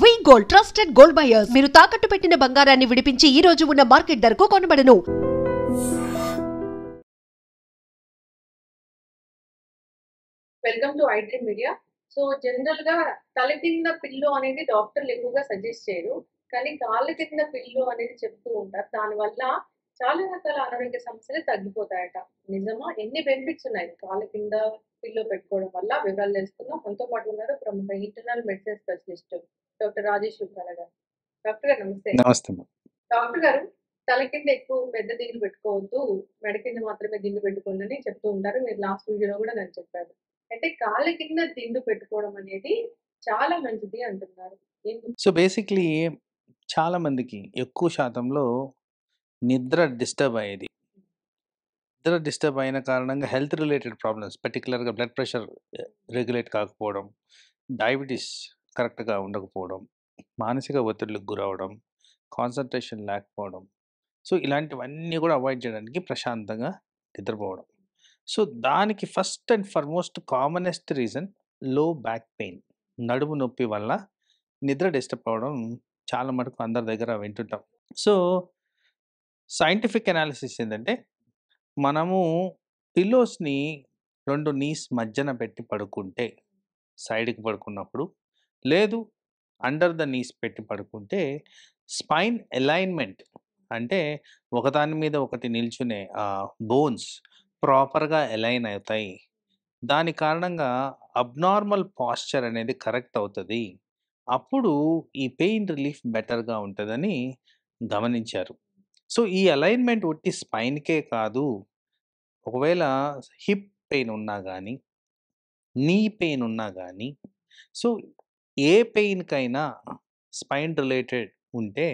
వి gold trusted gold buyers మీరు తాకట్టు పెట్టిన బంగారాన్ని విడిపించి ఈ రోజు ఉన్న మార్కెట్ ధరకు కొనబడను. Welcome to iDream Media. So general గా తల కింద పిల్లో అనేది డాక్టర్లు ఎక్కువగా సజెస్ట్ చేయరు, కానీ కాళ్ళ కింద పిల్లో అనేది చెప్తూ ఉంటారు. దానివల్ల చాలా రకాల అనారోగ్య సమస్యలు తగ్గిపోతాయట. నిజమా? ఎన్ని బెనిఫిట్స్ ఉన్నాయి కాళ్ళ కింద పిల్లో పెట్టుకోవడం వల్ల? వివరాలు తెలుసుకుందాం. మనతో పాటు ఉన్నారు ప్రముఖ internal medicine specialist doctor Rajesh గారు. డాక్టర్ గారు నమస్తే. నమస్తే. డాక్టర్ గారు, తల కింద ఎక్కువ పెద్ద దిండు పెట్టుకోవద్దు, మెడ కింద మాత్రమే దిండు పెట్టుకోండి అని చెప్తూ ఉంటారు. మీరు లాస్ట్ వీడియోలో కూడా నేను చెప్పారు. అయితే కాళ్ళ కింద దిండు పెట్టుకోవడం అనేది చాలా మంచిది అంటున్నారు. సో బేసిక్లీ చాలా మందికి ఎక్కువ శాతంలో నిద్ర డిస్టర్బ్ అయ్యేది. నిద్ర డిస్టర్బ్ అయిన కారణంగా హెల్త్ రిలేటెడ్ ప్రాబ్లమ్స్, పర్టికులర్గా బ్లడ్ ప్రెషర్ రెగ్యులేట్ కాకపోవడం, డయాబెటీస్ కరెక్ట్గా ఉండకపోవడం, మానసిక ఒత్తిడికి గురవడం, కాన్సన్ట్రేషన్ లేకపోవడం, సో ఇలాంటివన్నీ కూడా అవాయిడ్ చేయడానికి ప్రశాంతంగా నిద్రపోవడం. సో దానికి first and foremost commonest reason లో బ్యాక్ పెయిన్, నడుము నొప్పి వల్ల నిద్ర డిస్టర్బ్ అవ్వడం చాలా మటుకు అందరి దగ్గర వింటుంటాం. సో సైంటిఫిక్ అనాలిసిస్ ఏంటంటే, మనము పిల్లోస్ని 2 నీస్ మధ్యన పెట్టి పడుకుంటే, సైడ్కి పడుకున్నప్పుడు, లేదు అండర్ ద నీస్ పెట్టి పడుకుంటే స్పైన్ అలైన్మెంట్ అంటే ఒకదాని మీద ఒకటి నిల్చునే బోన్స్ ప్రాపర్గా అలైన్ అవుతాయి. దాని కారణంగా అబ్నార్మల్ పాస్చర్ అనేది కరెక్ట్ అవుతుంది. అప్పుడు ఈ పెయిన్ రిలీఫ్ బెటర్గా ఉంటుందని గమనించారు. సో ఈ అలైన్మెంట్ ఒట్టి స్పైన్కే కాదు, ఒకవేళ హిప్ పెయిన్ ఉన్నా కానీ, నీ పెయిన్ ఉన్నా కానీ, సో ఏ పెయిన్కైనా స్పైన్ రిలేటెడ్ ఉంటే,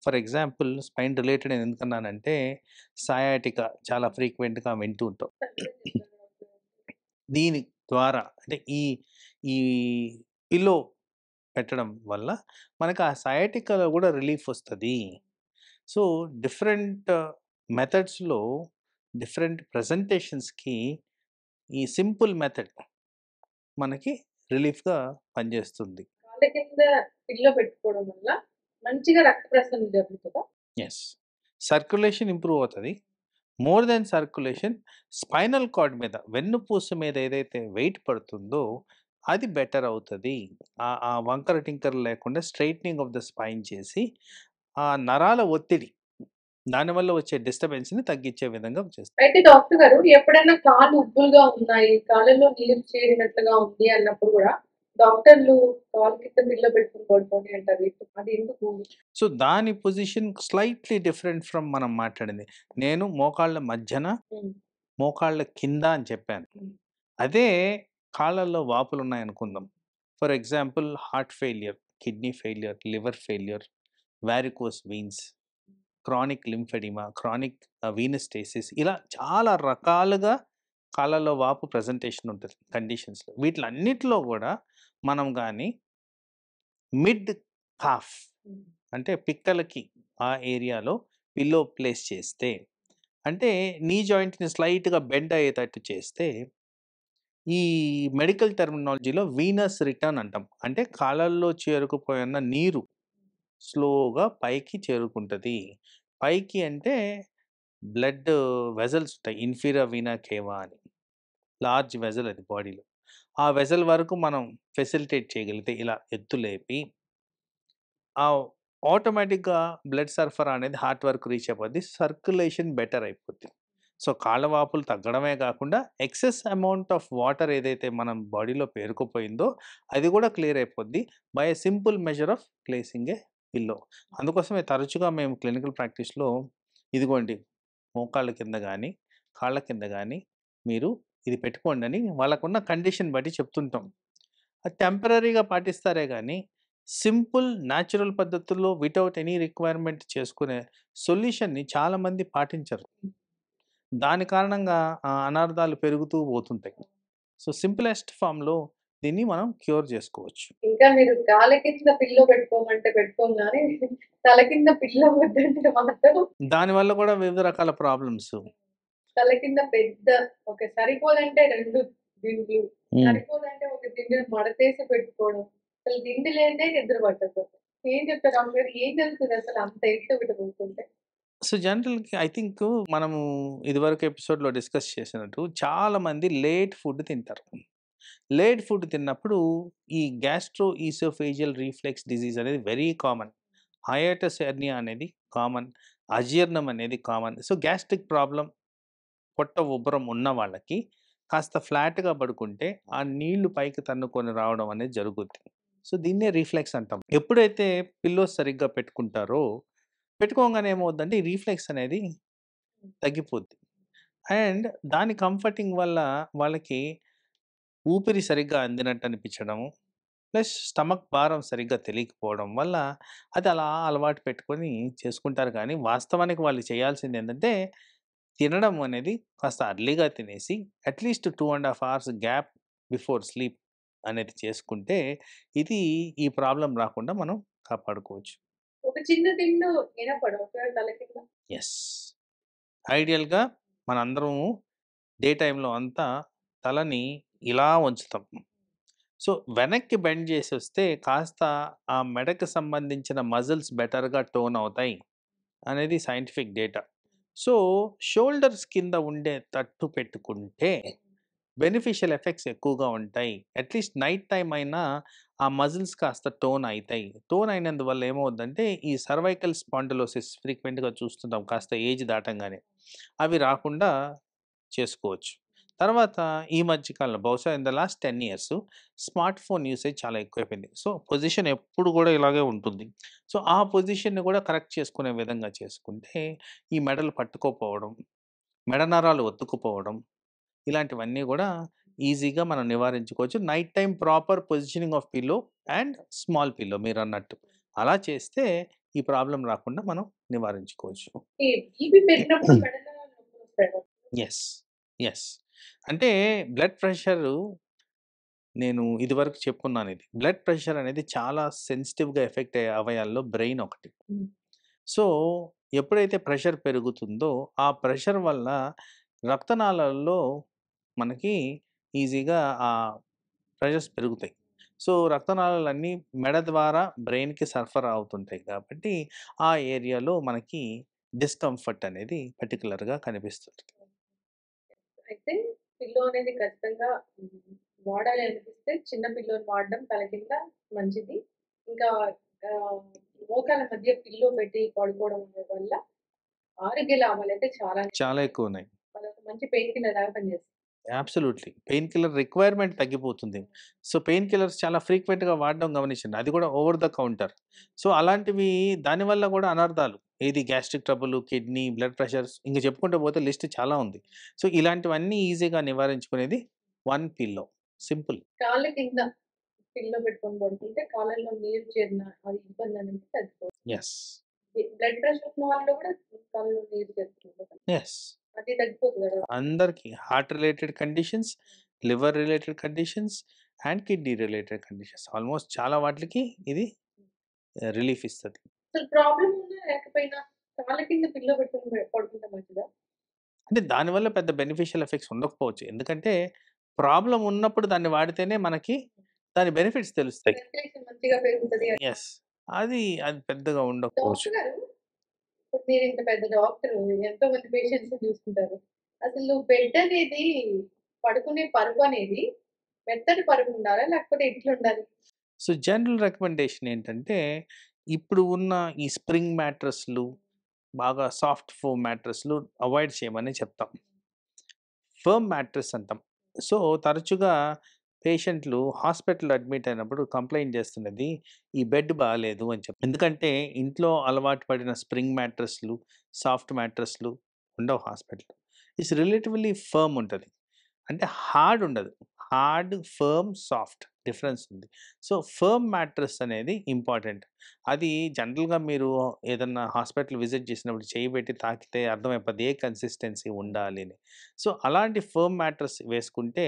ఫర్ ఎగ్జాంపుల్ స్పైన్ రిలేటెడ్ అని ఎందుకన్నానంటే, సయాటికా చాలా ఫ్రీక్వెంట్గా వింటూ ఉంటాం. దీని ద్వారా అంటే ఈ ఈ పిల్లో పెట్టడం వల్ల మనకు ఆ సయాటికాలో కూడా రిలీఫ్ వస్తుంది. సో డిఫరెంట్ మెథడ్స్లో డిఫరెంట్ ప్రజెంటేషన్స్కి ఈ సింపుల్ మెథడ్ మనకి రిలీఫ్గా పనిచేస్తుంది. కాళ్ళ కింద పిల్లో పెట్టుకోవడం వల్ల మంచిగా రక్త ప్రసరణ జరుగుతుందా? ఎస్, సర్క్యులేషన్ ఇంప్రూవ్ అవుతుంది. More than circulation, spinal cord మీద, వెన్నుపూస మీద ఏదైతే వెయిట్ పడుతుందో అది బెటర్ అవుతుంది. ఆ వంకర టింకర్ లేకుండా స్ట్రైట్నింగ్ ఆఫ్ ద స్పైన్ చేసి ఆ నరాల ఒత్తిడి, దానివల్ల వచ్చే డిస్టర్బెన్స్ని తగ్గించే విధంగా చేస్తుంది. అయితే డాక్టర్ గారు, ఎప్పుడైనా కాళ్ళు ఉబ్బులుగా ఉన్నాయి, కాళ్ళలో నీరు చేరినట్లుగా ఉంది అన్నప్పుడు కూడా డాక్టర్లు కాలు కింద పిల్లో పెట్టుకుని పడుకోండి అంటారు. అది ఎందుకు? సో దాని పొజిషన్ స్లైట్లీ డిఫరెంట్ ఫ్రమ్ మనం మాట్లాడింది. నేను మోకాళ్ళ మధ్యన, మోకాళ్ళ కింద అని చెప్పాను. అదే కాళ్ళల్లో వాపులు ఉన్నాయనుకుందాం. For example heart failure, kidney failure, liver failure, varicose veins, chronic lymphoedema, chronic venous stasis, ఇలా చాలా రకాలుగా కాళ్ళలో వాపు ప్రజెంటేషన్ ఉంటుంది కండిషన్స్లో. వీటిలన్నిటిలో కూడా మనం కానీ మిడ్ కాఫ్ అంటే పిక్కలకి ఆ ఏరియాలో పిల్లో ప్లేస్ చేస్తే, అంటే నీ జాయింట్ని స్లైట్గా బెండ్ అయ్యేటట్టు చేస్తే, ఈ మెడికల్ టెర్మినాలజీలో వీనస్ రిటర్న్ అంటాం. అంటే కాళ్ళల్లో చేరుకుపోయిన నీరు స్లోగా పైకి చేరుకుంటుంది. పైకి అంటే బ్లడ్ వెజల్స్ ఉంటాయి, ఇన్ఫీరియర్ వీనా కేవా అని, లార్జ్ వెజల్ అది బాడీలో. ఆ వెజల్ వరకు మనం ఫెసిలిటేట్ చేయగలిగితే, ఇలా ఎత్తులేపి ఆటోమేటిక్గా బ్లడ్ సరఫరా అనేది హార్ట్ వరకు రీచ్ అయిపోద్ది, సర్క్యులేషన్ బెటర్ అయిపోద్ది. సో కాళ్ళ వాపులు తగ్గడమే కాకుండా ఎక్సెస్ అమౌంట్ ఆఫ్ వాటర్ ఏదైతే మనం బాడీలో పేరుకుపోయిందో అది కూడా క్లియర్ అయిపోద్ది by a simple measure of placing A pillow. అందుకోసమే తరచుగా మేము క్లినికల్ ప్రాక్టీస్లో ఇదిగోండి మోకాళ్ళ కింద కానీ కాళ్ళ కింద కానీ మీరు ఇది పెట్టుకోండి అని వాళ్ళకున్న కండిషన్ బట్టి చెప్తుంటాం. అది టెంపరీగా పాటిస్తారే కానీ సింపుల్ న్యాచురల్ పద్ధతుల్లో వితౌట్ ఎనీ రిక్వైర్మెంట్ చేసుకునే సొల్యూషన్ని చాలామంది పాటించరు. దాని కారణంగా అనార్థాలు పెరుగుతూ పోతుంటాయి. సో సింపులెస్ట్ ఫామ్లో దీన్ని మనం క్యూర్ చేసుకోవచ్చు. ఇంకా మీరు కాళ్ళ కింద పిల్లో పెట్టుకోమంటే పెట్టుకోగానే తల కింద పిల్లో వద్దంటే మాత్రం దానివల్ల కూడా వివిధ రకాల ప్రాబ్లమ్స్. తల కింద పెద్ద ఒక సరిపోదంటే 2 దిండ్లు, సరిపోదంటే ఒక దిండుని మడతేసి పెట్టుకోవడం, అసలు తిండి లేనిదే నిద్ర పట్టదు. ఏం చెప్తారు డాక్టర్ గారు? ఏం జరుగుతది అసలు అంత ఎత్తు పెట్టుకుంటే? సో, జనరల్‌గా ఐ థింక్ మనము ఇదివరకు ఎపిసోడ్‌లో డిస్కస్ చేసినట్టు చాలామంది లేట్ ఫుడ్ తింటారు. లేట్ ఫుడ్ తిన్నప్పుడు ఈ గ్యాస్ట్రో ఈసోఫేజియల్ రిఫ్లెక్స్ డిసీజ్ అనేది వెరీ కామన్. హైయాటస్ హెర్నియా అనేది కామన్. అజీర్ణం అనేది కామన్. సో, గ్యాస్ట్రిక్ ప్రాబ్లమ్ పొట్ట ఉబ్బరం ఉన్న వాళ్ళకి కాస్త ఫ్లాట్‌గా పడుకుంటే ఆ నీళ్లు పైకి తన్నుకొని రావడం అనేది జరుగుద్ది. సో, దీన్నే రిఫ్లెక్స్ అంటాం. ఎప్పుడైతే పిల్లోస్ సరిగ్గా పెట్టుకుంటారో, పెట్టుకోంగానే ఏమవుద్దంటే ఈ రిఫ్లెక్స్ అనేది తగ్గిపోద్ది. అండ్ దాని కంఫర్టింగ్ వల్ల వాళ్ళకి ఊపిరి సరిగ్గా అందినట్టు అనిపించడము, ప్లస్ స్టమక్ భారం సరిగ్గా తెలియకపోవడం వల్ల అది అలా అలవాటు పెట్టుకొని చేసుకుంటారు. కానీ వాస్తవానికి వాళ్ళు చేయాల్సిందేంటంటే తినడం అనేది కాస్త అర్లీగా తినేసి at least 2½ hours gap before sleep అనేది చేసుకుంటే ఇది ఈ ప్రాబ్లమ్ రాకుండా మనం కాపాడుకోవచ్చు. ఒక చిన్న తిండు వినపడవు ఒకవేళ తల కింద? యెస్. ఐడియల్‌గా మనందరము డే టైమ్‌లో అంతా తలని ఇలా వంచుతాం. సో, వెనక్కి బెండ్ చేసొస్తే కాస్త ఆ మెడకు సంబంధించిన మజిల్స్ బెటర్‌గా టోన్ అవుతాయి అనేది సైంటిఫిక్ డేటా. సో, షోల్డర్స్ కింద ఉండేటట్టు పెట్టుకుంటే బెనిఫిషియల్ ఎఫెక్ట్స్ ఎక్కువగా ఉంటాయి. అట్‌లీస్ట్ నైట్ టైమ్ అయినా ఆ మజిల్స్ కాస్త టోన్ అయితాయి. టోన్ అయినందువల్ల ఏమవుద్దంటే ఈ సర్వైకల్ స్పాండిలోసిస్ ఫ్రీక్వెంట్‌గా చూస్తుంటాం కాస్త ఏజ్ దాటంగానే. అవి రాకుండా చేసుకోవచ్చు. తర్వాత ఈ మధ్య కాలంలో బహుశా in the last 10 years smart phone usage చాలా ఎక్కువైపోయింది. సో, పొజిషన్ ఎప్పుడు కూడా ఇలాగే ఉంటుంది. సో, ఆ పొజిషన్‌ని కూడా కరెక్ట్ చేసుకునే విధంగా చేసుకుంటే ఈ మెడలు పట్టుకోపోవడం, మెడ నరాలు ఒత్తుకుపోవడం ఇలాంటివన్నీ గూడా ఈజీగా మనం నివారించుకోవచ్చు. Night time proper positioning of pillow and small pillow మీరన్నట్టు. అలా చేస్తే ఈ ప్రాబ్లమ్ రాకుండా మనం నివారించుకోవచ్చు. ఈ బీపీ పెరిగినప్పుడు మెడలో నొప్పులొస్తాయా డాక్టర్? యెస్. యెస్. అంటే బ్లడ్ ప్రెషరు నేను ఇదివరకు చెప్పుకున్నానిది. బ్లడ్ ప్రెషర్ అనేది చాలా సెన్సిటివ్‌గా ఎఫెక్ట్ అయ్యే అవయాల్లో బ్రెయిన్ ఒకటి. హ్మ్. సో, ఎప్పుడైతే ప్రెషర్ పెరుగుతుందో, ఆ ప్రెషర్ వల్ల రక్తనాళాల్లో మనకి ఈజీగా ప్రెషర్స్ పెరుగుతాయి. సో, రక్తనాళాలన్నీ మెడ ద్వారా బ్రెయిన్‌కి సరఫరా అవుతుంటాయి కాబట్టి, ఆ ఏరియాలో మనకి డిస్కంఫర్ట్ అనేది పర్టిక్యులర్‌గా కనిపిస్తుంది. అయితే పిల్లో అనేది ఖచ్చితంగా వాడాలి అనిపిస్తే చిన్న పిల్లోని వాడడం తల కింద మంచిది. ఇంకా మోకాళ్ళ మధ్య పిల్లో పెట్టి పడుకోవడం వల్ల ఆరోగ్య లాభాలైతే చాలానే చాలా ఉన్నాయి. ఎక్కువున్నాయి. అదొక మంచి పెయిన్ కిల్లర్ లాగా పనిచేస్తుంది. అబ్సల్యూట్‌లీ. పెయిన్ కిల్లర్ రిక్వైర్‌మెంట్ తగ్గిపోతుంది. సో, పెయిన్ కిల్లర్స్ చాలా ఫ్రీక్వెంట్‌గా వాడడం గమనించండి. అది కూడా ఓవర్ ద కౌంటర్. సో, అలాంటివి దానివల్ల కూడా అనర్థాలు. ఏది gastric trouble, kidney, blood pressures ఇంక చెప్పుకుంటూ పోతే లిస్ట్ చాలా ఉంది. సో, ఇలాంటివన్నీ ఈజీగా నివారించుకునేది వన్ పిల్లో. సింపుల్. కాళ్ళ కింద పిల్లో పెట్టుకొని పడుకుంటే కాళ్ళలో నీరు చేరిన అది ఇబ్బంది అనేది తగ్గిపోతుంది. యెస్. బ్లడ్ ప్రెషర్ ఉన్న వాళ్ళు కూడా కాళ్ళలో నీరు చేరుతుంది కదా! యెస్. అది తగ్గిపోతుంది కదా! అందరికి heart related conditions, liver related conditions and kidney related conditions. Almost చాలా వాటిలకి ఇది రిలీఫ్ ఇస్తది. అసలు ప్రాబ్లమ్ ఉన్నా లేకపోయినా కాళ్ళ కింద పిల్లో పెట్టుకొని పడుకుంటే మంచిదా? అంటే దానివల్ల పెద్ద బెనిఫిషియల్ ఎఫెక్ట్స్ ఉండకపోవచ్చు. ఎందుకంటే ప్రాబ్లమ్ ఉన్నప్పుడు దాన్ని వాడితేనే మనకి దాని బెనిఫిట్స్ తెలుస్తాయి. సర్క్యులేషన్ మంచిగా పెరుగుతది అని. యెస్. అది పెద్దగా ఉండకపోవచ్చు. డాక్టర్ గారు, ఇప్పుడు మీరు ఇంత పెద్ద డాక్టర్ ఎంతో మంది పేషెంట్స్‌ని చూసుకుంటారు. అసలు బెడ్ అనేది పడుకునే పరుపు అనేది మెత్తటి పరుపు ఉండాలా? లేకపోతే ఎట్లుండాలి? సో, జనరల్ రికమెండేషన్ ఏంటంటే ఇప్పుడు ఉన్న ఈ స్ప్రింగ్ మ్యాట్రెస్‌లు, బాగా సాఫ్ట్ ఫోమ్ మ్యాట్రెస్‌లు అవాయిడ్ చేయమని చెప్తాం. ఫర్మ్ మ్యాట్రెస్ అంటాం. సో, తరచుగా పేషెంట్‌లు హాస్పిటల్‌లో అడ్మిట్ అయినప్పుడు కంప్లెయింట్ చేస్తున్నది ఈ బెడ్ బాలేదు అని చెప్పి. ఎందుకంటే ఇంట్లో అలవాటు పడిన స్ప్రింగ్ మ్యాట్రెస్‌లు, సాఫ్ట్ మ్యాట్రెస్‌లు ఉండవు హాస్పిటల్‌లో. ఇట్స్ రిలేటివ్‌లీ ఫర్మ్ ఉంటది. అంటే హార్డ్ ఉండదు. హార్డ్, ఫర్మ్, సాఫ్ట్ డిఫరెన్స్ ఉంది. సో, ఫర్మ్ మ్యాట్రెస్ అనేది ఇంపార్టెంట్. అది జనరల్‌గా మీరు ఏదన్నా హాస్పిటల్ విజిట్ చేసినప్పుడు చెయ్యి పెట్టి తాకితే అర్థమైపోద్ది ఏ కన్సిస్టెన్సీ ఉండాలి అని. సో, అలాంటి ఫర్మ్ మ్యాట్రెస్ వేసుకుంటే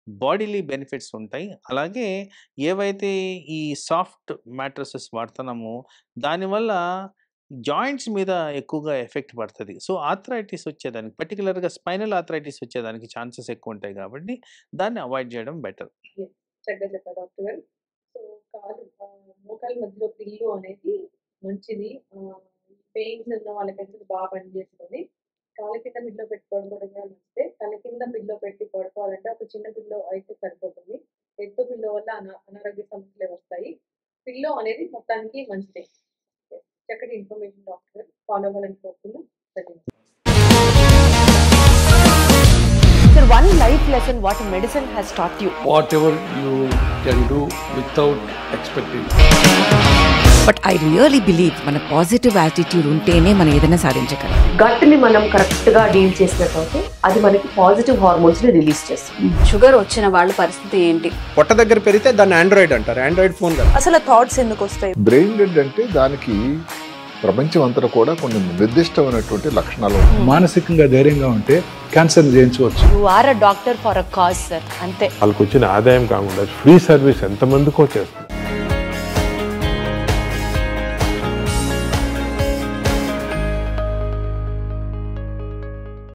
బాడీలీ బెనిఫిట్స్ ఉంటాయి. అలాగే ఏవైతే ఈ సాఫ్ట్ మ్యాట్రెసెస్ వాడుతున్నామో దానివల్ల జాయింట్స్ మీద ఎక్కువగా ఎఫెక్ట్ పడతది. సో, ఆర్థరైటిస్ వచ్చేదానికి పర్టిక్యులర్‌గా స్పైనల్ ఆర్థరైటిస్ వచ్చేదానికి ఛాన్సెస్ ఎక్కువుంటాయి కాబట్టి దాన్ని అవాయిడ్ చేయడం బెటర్. చక్కగా చెప్పారు డాక్టర్ గారు. సో, మోకాల మధ్యలో పిల్లు అనేది మంచిది. పెయిన్స్ ఉన్న వాళ్ళకైతే బాగా పనిచేస్తుంది. కాళ్ళ కింద పిల్లో పెట్టి పడుకోవడం కూడా మంచిదే. తల కింద పిల్లో పెట్టి పడుకోవాలంటే ఒక చిన్న పిల్లో అయితే సరిపోతుంది. ఎత్తు పిల్లో వల్ల అనారోగ్య సమస్యలు వస్తాయి. పిల్లో అనేది మొత్తానికి మంచిదే. చక్కటి ఇన్ఫర్మేషన్ డాక్టర్ ఫాలో అవ్వాలని కోరుతున్నాను. ధన్యవాదాలు. Sir, one life lesson what medicine has taught you. Whatever you can do without expecting. But I really believe మన పాజిటివ్ యాటిట్యూడ్ ఉంటేనే మనం ఏదైనా సాధించగలం. గట్ని మనం కరెక్ట్గా డీల్ చేసినట్లయితే అది మనకి పాజిటివ్ హార్మోన్స్ని రిలీజ్ చేస్తుంది. షుగర్ వచ్చిన వాళ్ళ పరిస్థితి ఏంటి? పొట్ట దగ్గర పెరిగితే దాన్ని ఆండ్రాయిడ్ అంటారు. ఆండ్రాయిడ్ ఫోన్ కదా. అసలు థాట్స్ ఎందుకు వస్తాయి? బ్రెయిన్ డెడ్ అంటే దానికి ప్రపంచం అంతా కూడా కొన్ని నిర్దిష్టమైనటువంటి లక్షణాలు. మానసికంగా ధైర్యంగా ఉంటే క్యాన్సర్ జయించవచ్చు. You are a doctor for a cause sir, అంతే. వాళ్ళకి వచ్చిన ఆదాయం కాకుండా ఫ్రీ సర్వీస్ ఎంతమందికో చేస్తారు.